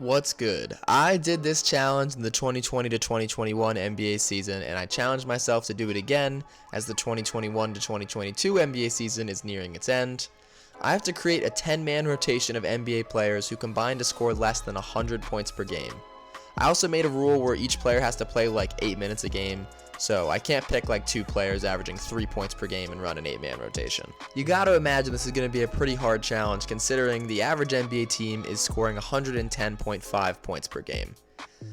What's good? I did this challenge in the 2020 to 2021 NBA season, and I challenged myself to do it again as the 2021 to 2022 NBA season is nearing its end. I have to create a 10-man rotation of NBA players who combine to score less than 100 points per game. I also made a rule where each player has to play like 8 minutes a game, so I can't pick like 2 players averaging 3 points per game and run an 8-man rotation. You gotta imagine this is gonna be a pretty hard challenge considering the average NBA team is scoring 110.5 points per game.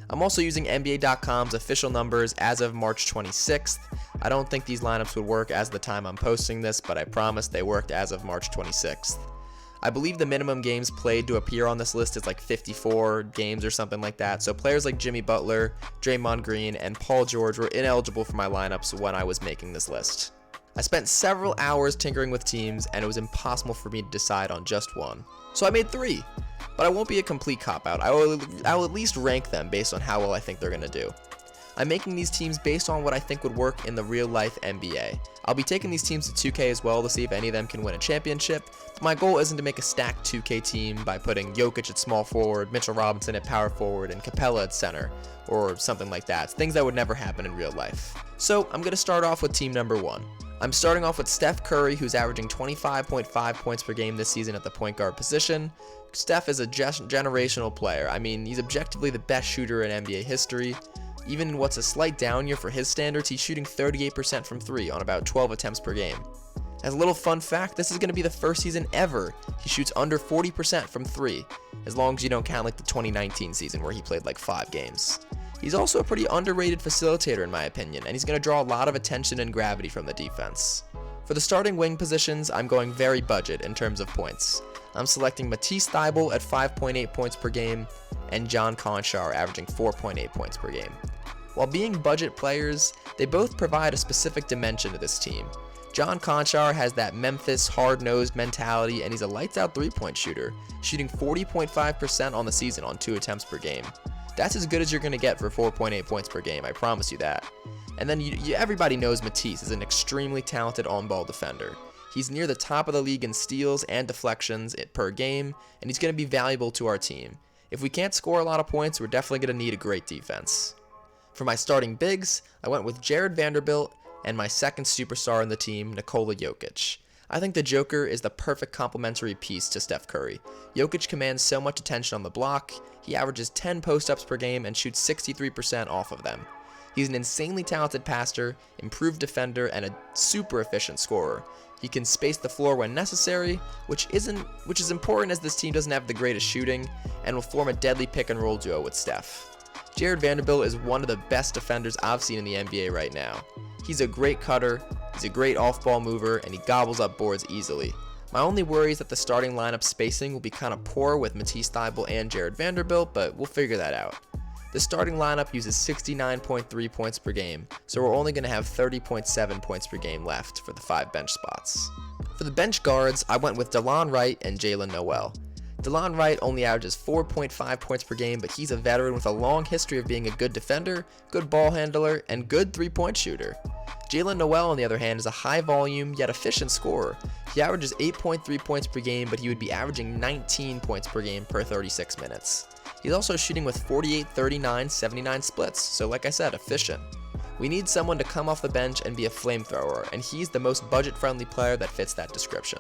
I'm also using NBA.com's official numbers as of March 26th. I don't think these lineups would work as the time I'm posting this, but I promise they worked as of March 26th. I believe the minimum games played to appear on this list is like 54 games or something like that, so players like Jimmy Butler, Draymond Green, and Paul George were ineligible for my lineups when I was making this list. I spent several hours tinkering with teams, and it was impossible for me to decide on just one. So I made 3, but I won't be a complete cop-out. I will at least rank them based on how well I think they're going to do. I'm making these teams based on what I think would work in the real-life NBA. I'll be taking these teams to 2K as well to see if any of them can win a championship, but my goal isn't to make a stacked 2K team by putting Jokic at small forward, Mitchell Robinson at power forward, and Capela at center, or something like that. It's things that would never happen in real life. So I'm going to start off with team number 1. I'm starting off with Steph Curry, who's averaging 25.5 points per game this season at the point guard position. Steph is a generational player. I mean, he's objectively the best shooter in NBA history. Even in what's a slight down year for his standards, he's shooting 38% from 3 on about 12 attempts per game. As a little fun fact, this is going to be the first season ever he shoots under 40% from 3, as long as you don't count like the 2019 season where he played like 5 games. He's also a pretty underrated facilitator in my opinion, and he's going to draw a lot of attention and gravity from the defense. For the starting wing positions, I'm going very budget in terms of points. I'm selecting Matisse Thybulle at 5.8 points per game, and John Conchar averaging 4.8 points per game. While being budget players, they both provide a specific dimension to this team. John Conchar has that Memphis hard-nosed mentality, and he's a lights-out three-point shooter, shooting 40.5% on the season on 2 attempts per game. That's as good as you're going to get for 4.8 points per game, I promise you that. And then everybody knows Matisse is an extremely talented on-ball defender. He's near the top of the league in steals and deflections per game, and he's going to be valuable to our team. If we can't score a lot of points, we're definitely going to need a great defense. For my starting bigs, I went with Jared Vanderbilt and my second superstar in the team, Nikola Jokic. I think the Joker is the perfect complementary piece to Steph Curry. Jokic commands so much attention on the block, he averages 10 post-ups per game and shoots 63% off of them. He's an insanely talented passer, improved defender, and a super efficient scorer. He can space the floor when necessary, which is important as this team doesn't have the greatest shooting, and will form a deadly pick-and-roll duo with Steph. Jared Vanderbilt is one of the best defenders I've seen in the NBA right now. He's a great cutter, he's a great off-ball mover, and he gobbles up boards easily. My only worry is that the starting lineup spacing will be kind of poor with Matisse Thybulle and Jared Vanderbilt, but we'll figure that out. The starting lineup uses 69.3 points per game, so we're only going to have 30.7 points per game left for the 5 bench spots. For the bench guards, I went with Delon Wright and Jalen Noel. Delon Wright only averages 4.5 points per game, but he's a veteran with a long history of being a good defender, good ball handler, and good 3-point shooter. Jalen Noel, on the other hand, is a high-volume yet efficient scorer. He averages 8.3 points per game, but he would be averaging 19 points per game per 36 minutes. He's also shooting with 48, 39, 79 splits, so like I said, efficient. We need someone to come off the bench and be a flamethrower, and he's the most budget-friendly player that fits that description.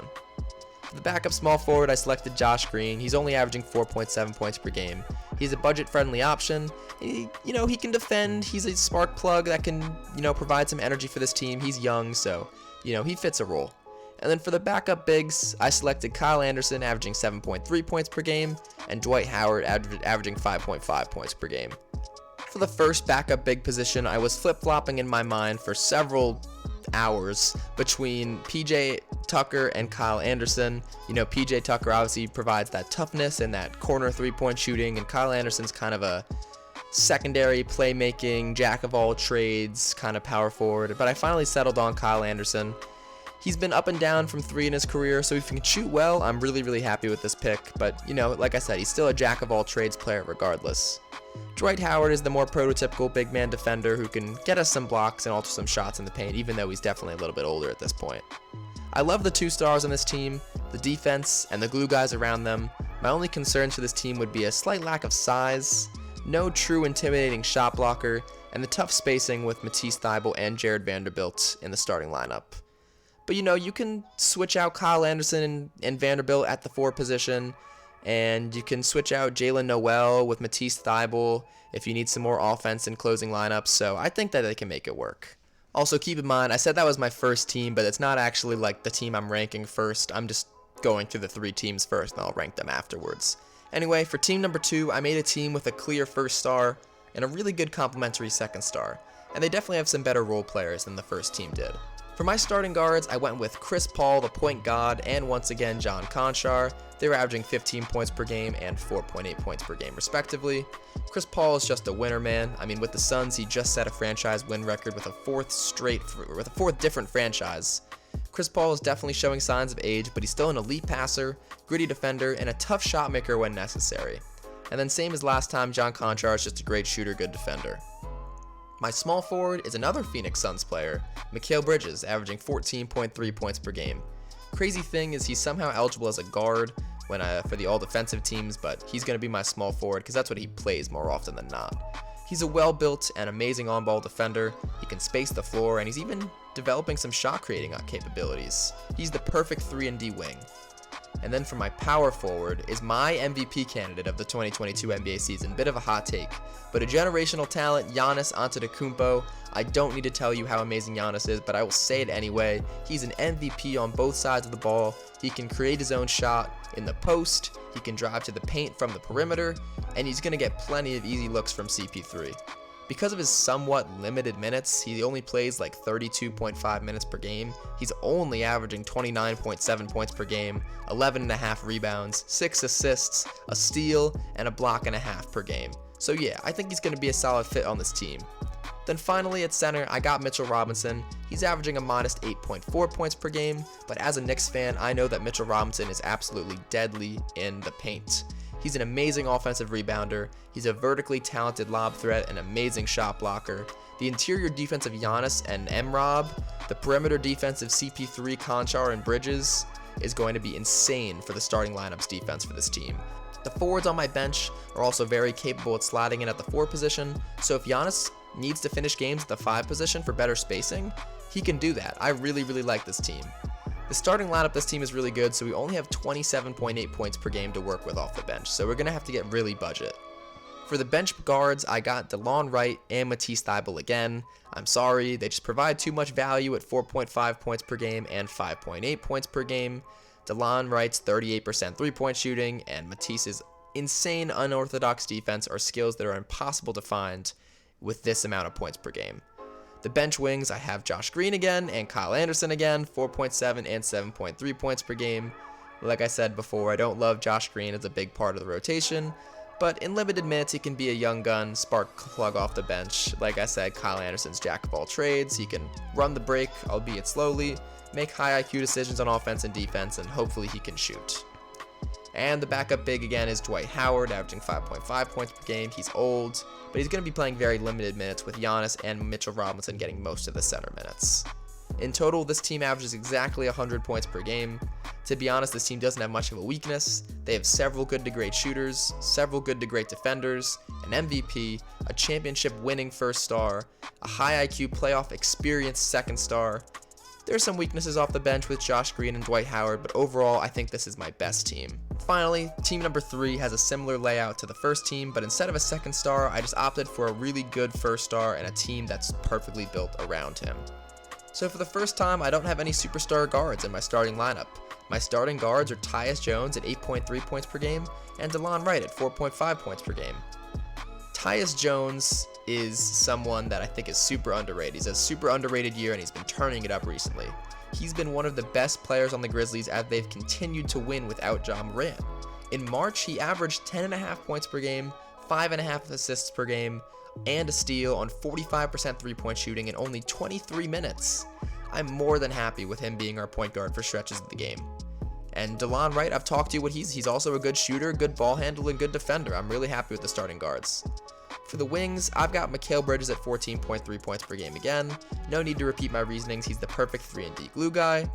For the backup small forward, I selected Josh Green. He's only averaging 4.7 points per game. He's a budget-friendly option. He can defend. He's a spark plug that can, provide some energy for this team. He's young, so, he fits a role. And then for the backup bigs, I selected Kyle Anderson, averaging 7.3 points per game, and Dwight Howard, averaging 5.5 points per game. For the first backup big position, I was flip-flopping in my mind for several hours between PJ Tucker and Kyle Anderson. PJ Tucker obviously provides that toughness and that corner 3-point shooting, and Kyle Anderson's kind of a secondary playmaking, jack of all trades kind of power forward, but I finally settled on Kyle Anderson. He's been up and down from 3 in his career, so if he can shoot well, I'm really happy with this pick, but like I said, he's still a jack of all trades player regardless. Dwight Howard is the more prototypical big man defender who can get us some blocks and also some shots in the paint, even though he's definitely a little bit older at this point. I love the 2 stars on this team, the defense and the glue guys around them. My only concerns for this team would be a slight lack of size, no true intimidating shot blocker, and the tough spacing with Matisse Thybulle and Jared Vanderbilt in the starting lineup. But you can switch out Kyle Anderson and Vanderbilt at the 4 position, and you can switch out Jalen Noel with Matisse Thybulle if you need some more offense in closing lineups, so I think that they can make it work. Also, keep in mind, I said that was my first team, but it's not actually like the team I'm ranking first. I'm just going through the 3 teams first, and I'll rank them afterwards. Anyway, for team number 2, I made a team with a clear first star and a really good complementary second star, and they definitely have some better role players than the first team did. For my starting guards, I went with Chris Paul, the point god, and once again John Conchar. They were averaging 15 points per game and 4.8 points per game respectively. Chris Paul is just a winner, man. I mean, with the Suns, he just set a franchise win record with a fourth different franchise. Chris Paul is definitely showing signs of age, but he's still an elite passer, gritty defender, and a tough shot maker when necessary. And then same as last time, John Conchar is just a great shooter, good defender. My small forward is another Phoenix Suns player, Mikal Bridges, averaging 14.3 points per game. Crazy thing is he's somehow eligible as a guard for the all-defensive teams, but he's going to be my small forward because that's what he plays more often than not. He's a well-built and amazing on-ball defender, he can space the floor, and he's even developing some shot-creating capabilities. He's the perfect 3-and-D wing. And then for my power forward is my MVP candidate of the 2022 NBA season. Bit of a hot take, but a generational talent, Giannis Antetokounmpo. I don't need to tell you how amazing Giannis is, but I will say it anyway. He's an MVP on both sides of the ball. He can create his own shot in the post, he can drive to the paint from the perimeter, and he's going to get plenty of easy looks from CP3. Because of his somewhat limited minutes, he only plays like 32.5 minutes per game. He's only averaging 29.7 points per game, 11.5 rebounds, 6 assists, a steal, and a block and a half per game. So yeah, I think he's going to be a solid fit on this team. Then finally at center, I got Mitchell Robinson. He's averaging a modest 8.4 points per game, but as a Knicks fan, I know that Mitchell Robinson is absolutely deadly in the paint. He's an amazing offensive rebounder, he's a vertically talented lob threat, an amazing shot blocker. The interior defense of Giannis and M-Rob, the perimeter defense of CP3, Conchar, and Bridges is going to be insane for the starting lineup's defense for this team. The forwards on my bench are also very capable at sliding in at the 4 position, so if Giannis needs to finish games at the 5 position for better spacing, he can do that. I really like this team. The starting lineup, this team is really good, so we only have 27.8 points per game to work with off the bench, so we're going to have to get really budget. For the bench guards, I got DeLon Wright and Matisse Thybulle again. I'm sorry, they just provide too much value at 4.5 points per game and 5.8 points per game. DeLon Wright's 38% 3-point shooting and Matisse's insane unorthodox defense are skills that are impossible to find with this amount of points per game. The bench wings, I have Josh Green again and Kyle Anderson again, 4.7 and 7.3 points per game. Like I said before, I don't love Josh Green as a big part of the rotation, but in limited minutes he can be a young gun, spark plug off the bench. Like I said, Kyle Anderson's jack of all trades. He can run the break, albeit slowly, make high IQ decisions on offense and defense, and hopefully he can shoot. And the backup big again is Dwight Howard, averaging 5.5 points per game. He's old, but he's going to be playing very limited minutes with Giannis and Mitchell Robinson getting most of the center minutes. In total, this team averages exactly 100 points per game. To be honest, this team doesn't have much of a weakness. They have several good to great shooters, several good to great defenders, an MVP, a championship winning first star, a high IQ playoff experienced second star. There's some weaknesses off the bench with Josh Green and Dwight Howard, but overall, I think this is my best team. Finally, team number 3 has a similar layout to the first team, but instead of a second star, I just opted for a really good first star and a team that's perfectly built around him. So for the first time, I don't have any superstar guards in my starting lineup. My starting guards are Tyus Jones at 8.3 points per game and DeLon Wright at 4.5 points per game. Tyus Jones is someone that I think is super underrated. He's a super underrated year and he's been turning it up recently. He's been one of the best players on the Grizzlies as they've continued to win without Ja Morant. In March, he averaged 10.5 points per game, 5.5 assists per game, and a steal on 45% 3-point shooting in only 23 minutes. I'm more than happy with him being our point guard for stretches of the game. And DeLon Wright, I've talked to you what he's also a good shooter, good ball handler, and good defender. I'm really happy with the starting guards. For the wings, I've got Mikal Bridges at 14.3 points per game again. No need to repeat my reasonings, he's the perfect 3-and-D glue guy.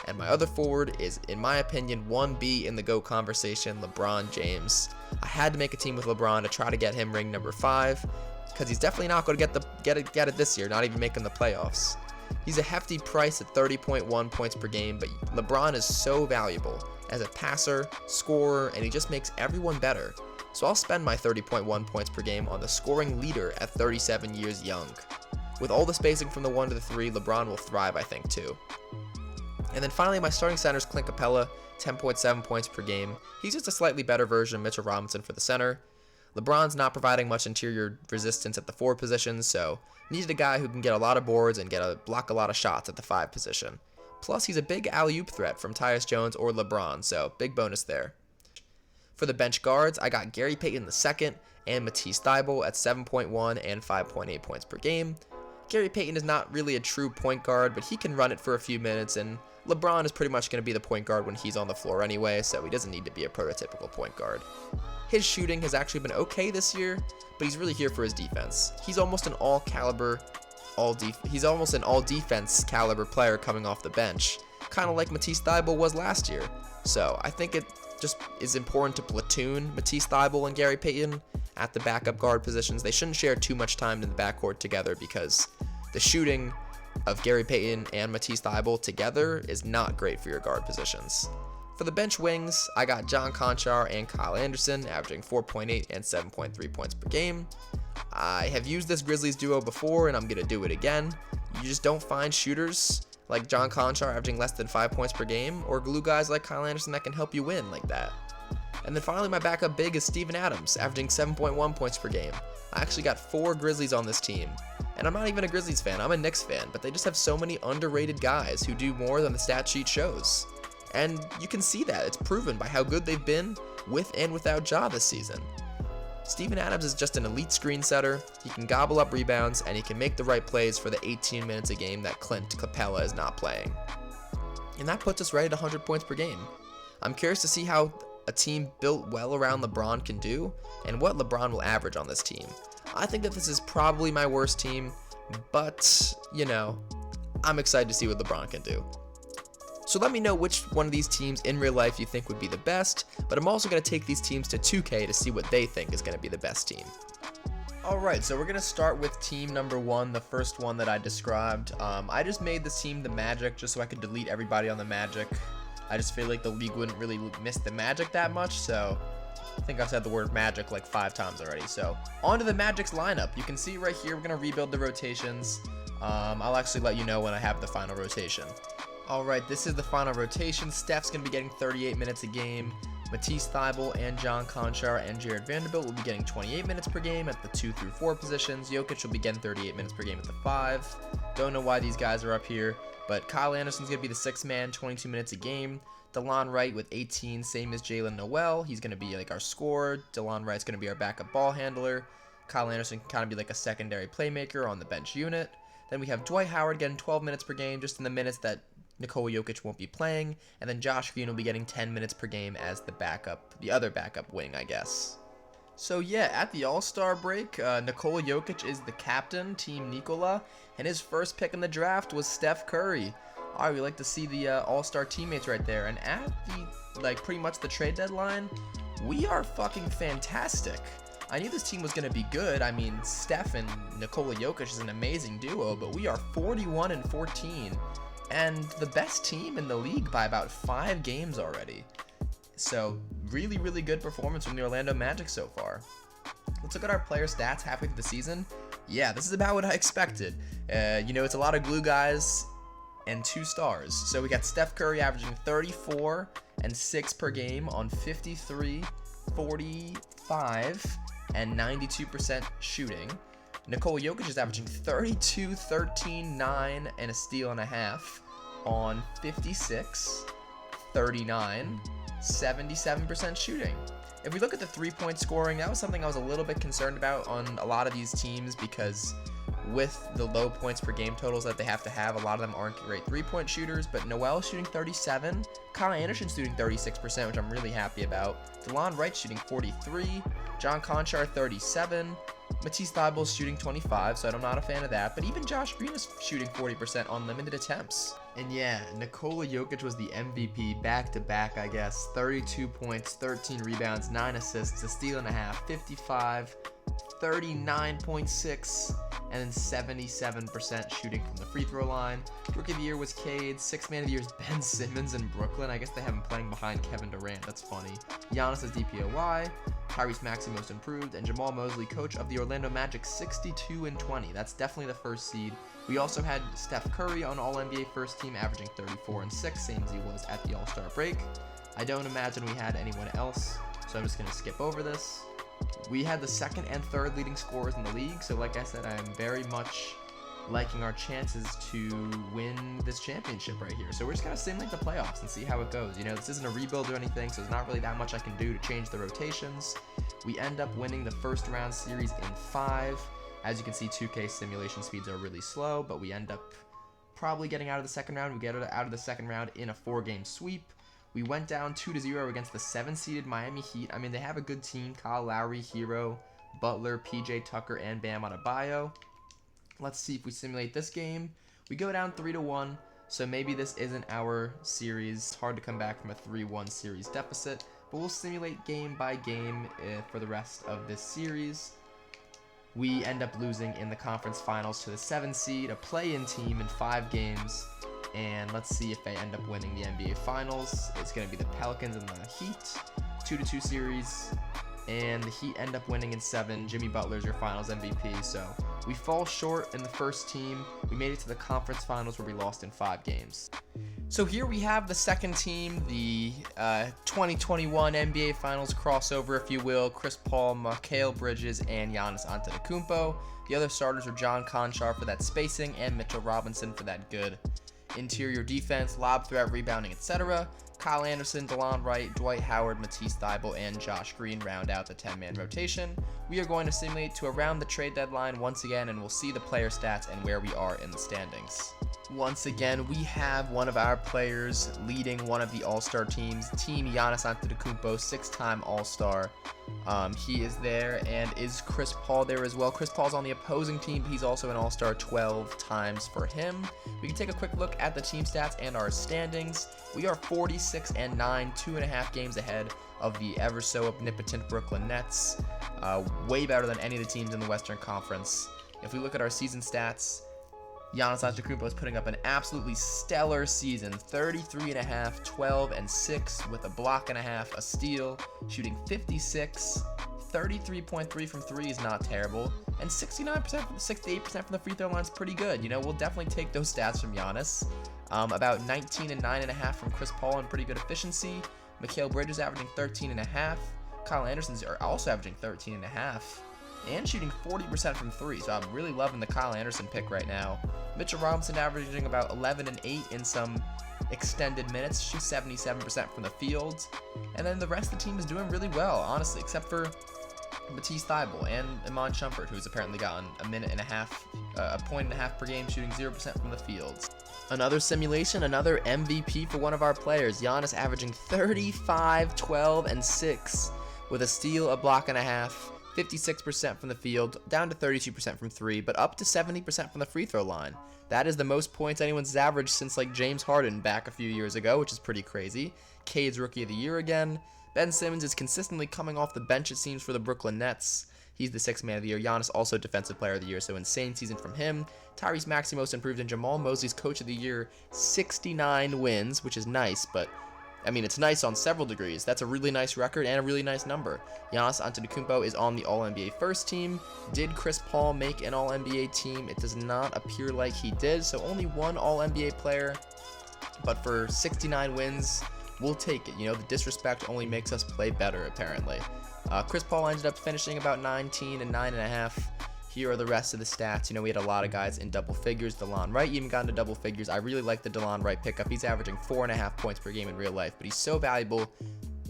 And my other forward is, in my opinion, 1B in the GOAT conversation, LeBron James. I had to make a team with LeBron to try to get him ring number 5, because he's definitely not going to get it this year, not even making the playoffs. He's a hefty price at 30.1 points per game, but LeBron is so valuable as a passer, scorer, and he just makes everyone better. So I'll spend my 30.1 points per game on the scoring leader at 37 years young. With all the spacing from the 1 to the 3, LeBron will thrive, I think, too. And then finally, my starting center is Clint Capela, 10.7 points per game. He's just a slightly better version of Mitchell Robinson for the center. LeBron's not providing much interior resistance at the 4 position, so needed a guy who can get a lot of boards and block a lot of shots at the 5 position. Plus, he's a big alley-oop threat from Tyus Jones or LeBron, so big bonus there. For the bench guards, I got Gary Payton II and Matisse Thybulle at 7.1 and 5.8 points per game. Gary Payton is not really a true point guard, but he can run it for a few minutes, and LeBron is pretty much going to be the point guard when he's on the floor anyway, so he doesn't need to be a prototypical point guard. His shooting has actually been okay this year, but he's really here for his defense. He's almost an all-defense caliber player coming off the bench, kind of like Matisse Thybulle was last year. So I think it just is important to platoon Matisse Thybulle and Gary Payton at the backup guard positions. They shouldn't share too much time in the backcourt together because the shooting of Gary Payton and Matisse Thybulle together is not great for your guard positions. For the bench wings, I got John Conchar and Kyle Anderson, averaging 4.8 and 7.3 points per game. I have used this Grizzlies duo before, and I'm going to do it again. You just don't find shooters like John Conchar averaging less than 5 points per game, or glue guys like Kyle Anderson that can help you win like that. And then finally, my backup big is Steven Adams, averaging 7.1 points per game. I actually got 4 Grizzlies on this team. And I'm not even a Grizzlies fan, I'm a Knicks fan, but they just have so many underrated guys who do more than the stat sheet shows. And you can see that, it's proven by how good they've been with and without Ja this season. Steven Adams is just an elite screen setter, he can gobble up rebounds, and he can make the right plays for the 18 minutes a game that Clint Capela is not playing. And that puts us right at 100 points per game. I'm curious to see how a team built well around LeBron can do, and what LeBron will average on this team. I think that this is probably my worst team, but, you know, I'm excited to see what LeBron can do. So let me know which one of these teams in real life you think would be the best, but I'm also going to take these teams to 2K to see what they think is going to be the best team. Alright, so we're going to start with team number 1, the first one that I described. I just made this team the Magic just so I could delete everybody on the Magic. I just feel like the league wouldn't really miss the Magic that much, so I think I've said the word Magic like 5 times already. So on to the Magic's lineup. You can see right here we're going to rebuild the rotations. I'll actually let you know when I have the final rotation. Alright, this is the final rotation. Steph's going to be getting 38 minutes a game. Matisse Thybulle and John Conchar and Jared Vanderbilt will be getting 28 minutes per game at the 2 through 4 positions. Jokic will be getting 38 minutes per game at the 5. Don't know why these guys are up here, but Kyle Anderson's going to be the 6th man, 22 minutes a game. DeLon Wright with 18, same as Jalen Noel. He's going to be like our scorer. DeLon Wright's going to be our backup ball handler. Kyle Anderson can kind of be like a secondary playmaker on the bench unit. Then we have Dwight Howard getting 12 minutes per game, just in the minutes that Nikola Jokic won't be playing, and then Josh Green will be getting 10 minutes per game as the other backup wing, I guess. So yeah, at the All-Star break, Nikola Jokic is the captain, Team Nikola, and his first pick in the draft was Steph Curry. Alright, we like to see the All-Star teammates right there, and at the, pretty much the trade deadline, we are fucking fantastic. I knew this team was going to be good. I mean, Steph and Nikola Jokic is an amazing duo, but we are 41-14. And the best team in the league by about 5 games already. So really, really good performance from the Orlando Magic so far. Let's look at our player stats halfway through the season. Yeah, this is about what I expected. It's a lot of glue guys and 2 stars. So we got Steph Curry averaging 34 and 6 per game on 53, 45, and 92% shooting. Nikola Jokic is averaging 32, 13, 9, and a steal and a half on 56, 39, 77% shooting. If we look at the 3-point scoring, that was something I was a little bit concerned about on a lot of these teams because with the low points per game totals that they have to have, a lot of them aren't great 3-point shooters, but Noel shooting 37, Kyle Anderson shooting 36%, which I'm really happy about. DeLon Wright shooting 43, John Conchar 37, Matisse Thybulle's shooting 25, so I'm not a fan of that. But even Josh Green is shooting 40% on limited attempts. And yeah, Nikola Jokic was the MVP back-to-back, I guess. 32 points, 13 rebounds, 9 assists, a steal and a half, 55, 39.6, and then 77% shooting from the free throw line. Rookie of the year was Cade. Sixth man of the year is Ben Simmons in Brooklyn. I guess they have him playing behind Kevin Durant. That's funny. Giannis is DPOY. Tyrese Maxey most improved, and Jamal Mosley, coach of the Orlando Magic, 62-20. That's definitely the first seed. We also had Steph Curry on All-NBA first team, averaging 34-6, same as he was at the All-Star break. I don't imagine we had anyone else, so I'm just going to skip over this. We had the second and third leading scorers in the league, so like I said, I am very much liking our chances to win this championship right here. So we're just going to simulate the playoffs and see how it goes. You know, this isn't a rebuild or anything, so there's not really that much I can do to change the rotations. We end up winning the first round series in 5. As you can see, 2K simulation speeds are really slow, but we end up probably getting out of the second round. We get out of the second round in a 4-game sweep. We went down 2-0 against the 7-seeded Miami Heat. I mean, they have a good team. Kyle Lowry, Hero, Butler, PJ Tucker, and Bam Adebayo. Let's see if we simulate this game. We go down 3-1, so maybe this isn't our series. It's hard to come back from a 3-1 series deficit, but we'll simulate game by game for the rest of this series. We end up losing in the conference finals to the 7 seed, a play-in team in 5 games. And let's see if they end up winning the NBA Finals. It's going to be the Pelicans and the Heat, 2-2 series. And the Heat end up winning in 7. Jimmy Butler's your Finals MVP. So we fall short in the first team. We made it to the conference finals where we lost in 5 games. So here we have the second team, the 2021 NBA Finals crossover, if you will. Chris Paul, Mikal Bridges, and Giannis Antetokounmpo. The other starters are John Conchar for that spacing and Mitchell Robinson for that good interior defense, lob threat, rebounding, etc. Kyle Anderson, DeLon Wright, Dwight Howard, Matisse Thybulle, and Josh Green round out the 10-man rotation. We are going to simulate to around the trade deadline once again, and we'll see the player stats and where we are in the standings. Once again, we have one of our players leading one of the All-Star teams, Team Giannis Antetokounmpo, 6-time All-Star. He is there, and is Chris Paul there as well? Chris Paul's on the opposing team, but he's also an All-Star 12 times for him. We can take a quick look at the team stats and our standings. We are 46-9, 2.5 games ahead of the ever so omnipotent Brooklyn Nets. Way better than any of the teams in the Western Conference. If we look at our season stats, Giannis Antetokounmpo is putting up an absolutely stellar season, 33.5, 12 and 6 with a block and a half, a steal, shooting 56, 33.3 from 3 is not terrible, and 68% from the free throw line is pretty good. You know, we'll definitely take those stats from Giannis. About 19 and 9.5 from Chris Paul and pretty good efficiency. Mikal Bridges averaging 13.5. Kyle Anderson's are also averaging 13.5. And shooting 40% from 3, so I'm really loving the Kyle Anderson pick right now. Mitchell Robinson averaging about 11 and 8 in some extended minutes, shoots 77% from the field. And then the rest of the team is doing really well, honestly, except for Matisse Thybulle and Iman Shumpert, who's apparently gotten a point and a half per game, shooting 0% from the field. Another simulation, another MVP for one of our players, Giannis averaging 35, 12, and 6 with a steal, a block and a half. 56% from the field, down to 32% from 3, but up to 70% from the free throw line. That is the most points anyone's averaged since like James Harden back a few years ago, which is pretty crazy. Cade's Rookie of the Year again. Ben Simmons is consistently coming off the bench, it seems, for the Brooklyn Nets. He's the 6th man of the year. Giannis also Defensive Player of the Year, so insane season from him. Tyrese Maxey most improved, and Jamal Mosley's Coach of the Year, 69 wins, which is nice, but I mean, it's nice on several degrees. That's a really nice record and a really nice number. Giannis Antetokounmpo is on the All-NBA first team. Did Chris Paul make an All-NBA team? It does not appear like he did, so only one All-NBA player. But for 69 wins, we'll take it. You know, the disrespect only makes us play better, apparently. Chris Paul ended up finishing about 19 and 9.5. Here are the rest of the stats. You know, we had a lot of guys in double figures. DeLon Wright even got into double figures. I really like the DeLon Wright pickup. He's averaging 4.5 points per game in real life, but he's so valuable,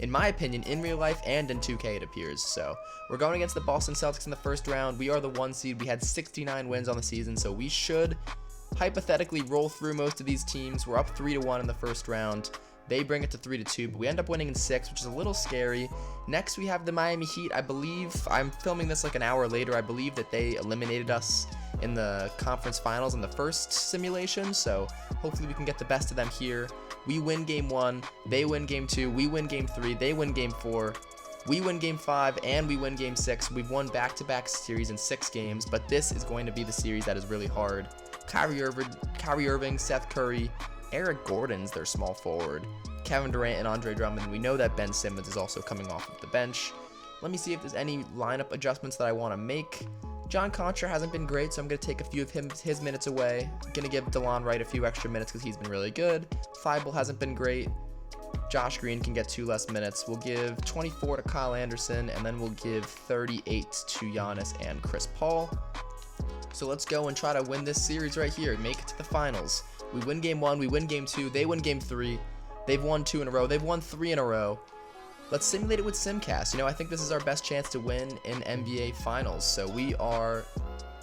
in my opinion, in real life and in 2K, it appears. So we're going against the Boston Celtics in the first round. We are the 1 seed. We had 69 wins on the season, so we should hypothetically roll through most of these teams. We're up 3-1 in the first round. They bring it to 3-2, but we end up winning in 6, which is a little scary. Next, we have the Miami Heat. I believe, I'm filming this like an hour later, I believe that they eliminated us in the conference finals in the first simulation, so hopefully we can get the best of them here. We win game 1, they win game 2, we win game 3, they win game 4, we win game 5, and we win game 6. We've won back-to-back series in 6 games, but this is going to be the series that is really hard. Kyrie Irving, Seth Curry, Eric Gordon's their small forward, Kevin Durant and Andre Drummond. We know that Ben Simmons is also coming off of the bench. Let me see if there's any lineup adjustments that I want to make. John Contra hasn't been great, so I'm going to take a few of his minutes away. I'm going to give DeLon Wright a few extra minutes because he's been really good. Thibault hasn't been great. Josh Green can get 2 less minutes. We'll give 24 to Kyle Anderson, and then we'll give 38 to Giannis and Chris Paul. So let's go and try to win this series right here, make it to the finals. We win game 1, we win game 2, they win game 3. They've won 2 in a row, they've won 3 in a row. Let's simulate it with Simcast. You know, I think this is our best chance to win in NBA Finals. So we are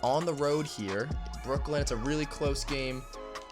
on the road here. Brooklyn, it's a really close game.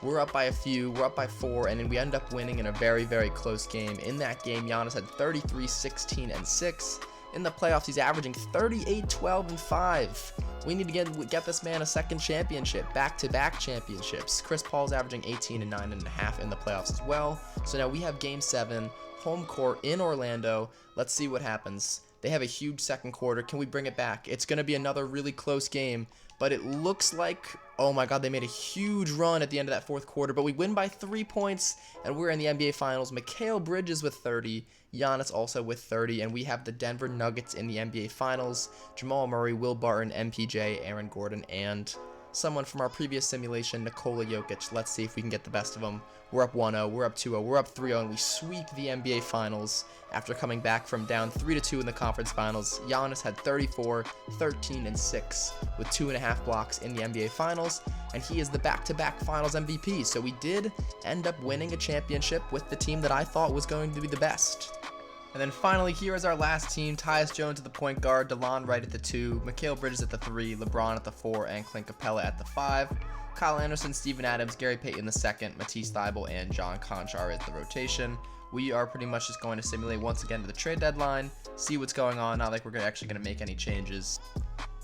We're up by a few, we're up by 4, and then we end up winning in a very, very close game. In that game, Giannis had 33, 16, and 6. In the playoffs, he's averaging 38, 12, and 5. We need to get this man a second championship, back-to-back championships. Chris Paul's averaging 18 and 9.5 in the playoffs as well. So now we have game 7, home court in Orlando. Let's see what happens. They have a huge second quarter. Can we bring it back? It's going to be another really close game, but it looks like, oh my God, they made a huge run at the end of that fourth quarter, but we win by 3 points, and we're in the NBA Finals. Mikal Bridges with 30, Giannis also with 30, and we have the Denver Nuggets in the NBA Finals. Jamal Murray, Will Barton, MPJ, Aaron Gordon, and someone from our previous simulation, Nikola Jokic. Let's see if we can get the best of them. We're up 1-0, we're up 2-0, we're up 3-0, and we sweep the NBA Finals after coming back from down 3-2 in the conference finals. Giannis had 34, 13, and 6 with 2.5 blocks in the NBA Finals, and he is the back-to-back Finals MVP. So we did end up winning a championship with the team that I thought was going to be the best. And then finally, here is our last team. Tyus Jones at the point guard, DeLon Wright at the 2, Mikal Bridges at the 3, LeBron at the 4, and Clint Capela at the 5. Kyle Anderson, Steven Adams, Gary Payton II, Matisse Thybulle, and John Conchar are at the rotation. We are pretty much just going to simulate once again to the trade deadline, see what's going on, not like we're actually going to make any changes.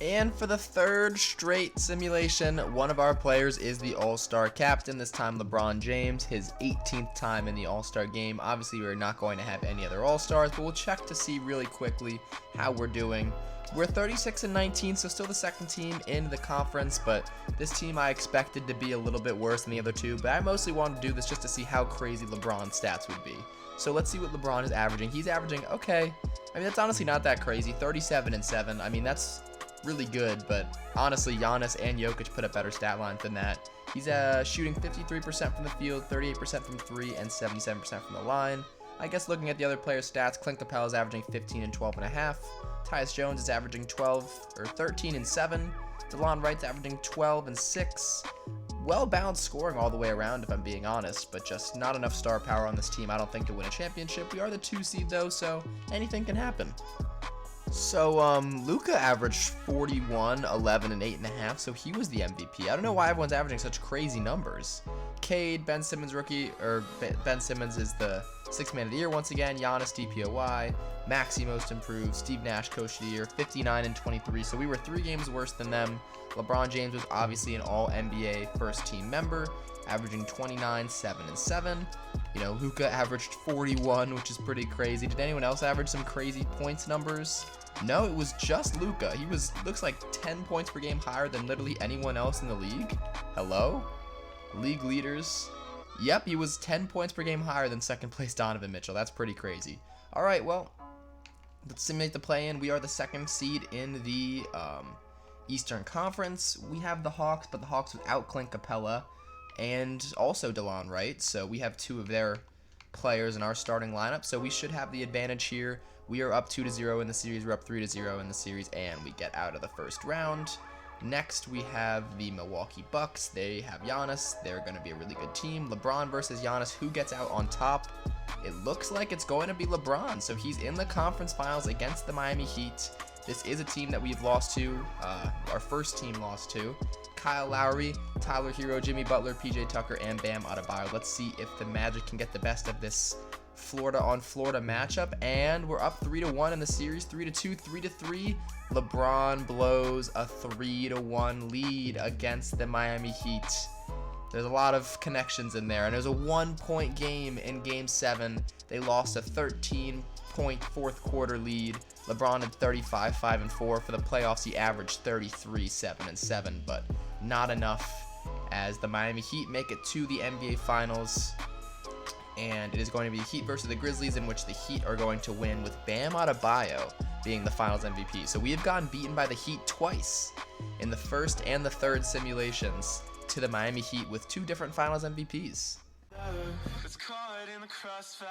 And for the third straight simulation, one of our players is the All-Star captain, this time LeBron James, his 18th time in the All-Star game. Obviously, we're not going to have any other All-Stars, but we'll check to see really quickly how we're doing. We're 36 and 19, so still the second team in the conference, but this team I expected to be a little bit worse than the other two, but I mostly wanted to do this just to see how crazy LeBron's stats would be. So let's see what LeBron is averaging. He's averaging, okay, I mean, that's honestly not that crazy, 37 and 7. I mean, that's really good, but honestly, Giannis and Jokic put up better stat lines than that. He's shooting 53% from the field, 38% from 3, and 77% from the line. I guess looking at the other players' stats, Clint Capela is averaging 15 and 12.5. Tyus Jones is averaging 13 and 7. DeLon Wright's averaging 12 and 6. Well-balanced scoring all the way around, if I'm being honest, but just not enough star power on this team, I don't think, to win a championship. We are the 2 seed, though, so anything can happen. So, Luka averaged 41, 11, and 8.5, so he was the MVP. I don't know why everyone's averaging such crazy numbers. Cade, Ben Simmons Ben Simmons is the 6th man of the year once again. Giannis DPOY, Maxey most improved, Steve Nash coach of the year, 59 and 23. So we were 3 games worse than them. LeBron James was obviously an all-NBA first-team member, averaging 29, 7, and 7. You know, Luka averaged 41, which is pretty crazy. Did anyone else average some crazy points numbers? No, it was just Luka. He looks like 10 points per game higher than literally anyone else in the league. Hello? League leaders. Yep, he was 10 points per game higher than second place Donovan Mitchell. That's pretty crazy. All right, well, let's simulate the play-in. We are the 2nd seed in the Eastern Conference. We have the Hawks, but the Hawks without Clint Capela and also DeLon Wright. So we have 2 of their players in our starting lineup, so we should have the advantage here. We are up 2-0 in the series. We're up 3-0 in the series, and we get out of the first round. Next, we have the Milwaukee Bucks. They have Giannis. They're going to be a really good team. LeBron versus Giannis. Who gets out on top? It looks like it's going to be LeBron. So he's in the conference finals against the Miami Heat. This is a team that we've lost to. Our first team lost to. Kyle Lowry, Tyler Hero, Jimmy Butler, PJ Tucker, and Bam Adebayo. Let's see if the Magic can get the best of this Florida on Florida matchup, and we're up 3-1 in the series, 3-2, 3-3. LeBron blows a 3-1 lead against the Miami Heat. There's a lot of connections in there, and there's a 1-point game in Game 7. They lost a 13-point fourth quarter lead. LeBron had 35, 5, and 4. For the playoffs, he averaged 33, 7, and 7, but not enough as the Miami Heat make it to the NBA Finals. And it is going to be the Heat versus the Grizzlies, in which the Heat are going to win, with Bam Adebayo being the Finals MVP. So we have gotten beaten by the Heat twice in the first and the third simulations to the Miami Heat with 2 different Finals MVPs. It's caught in the crossfire.